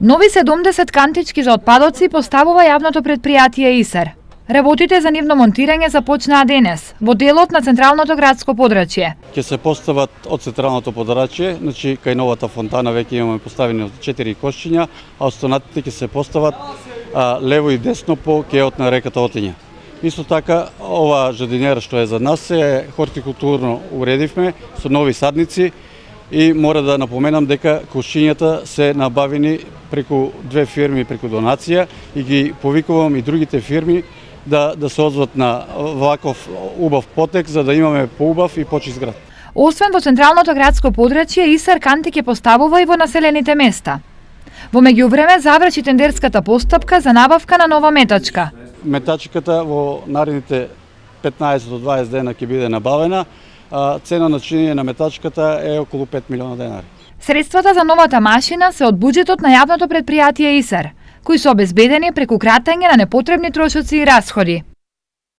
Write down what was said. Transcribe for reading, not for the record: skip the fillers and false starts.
Нови 70 кантички за отпадоци поставува јавното предпријатие ИСЕР. Работите за нивно монтирање започнаа денес во делот на централното градско подрачје. Ќе се постават од централното подрачје, значи кај новата фонтана веќе имаме поставени 4 кошчиња, а останатите ќе се постават лево и десно по кеот на реката Отиња. Исто така, ова жардинера што е за нас е хортикултурно уредивме со нови садници и мора да напоменам дека кошчињата се набавени преку две фирми преку донација и ги повикувам и другите фирми да се озват на ваков убав потек за да имаме поубав и почист град. Освен во централното градско подрачје, ИСЕР канти ќе поставува и во населените места. Во меѓувреме заврши тендерската постапка за набавка на нова метачка. Метачката во наредните 15 до 20 дена ќе биде набавена, а цена на чинење на метачката е околу 5 милиона денари. Средствата за новата машина се од буџетот на јавното предпријатие ИСЕР, кои се обезбедени преку кратење на непотребни трошоци и расходи.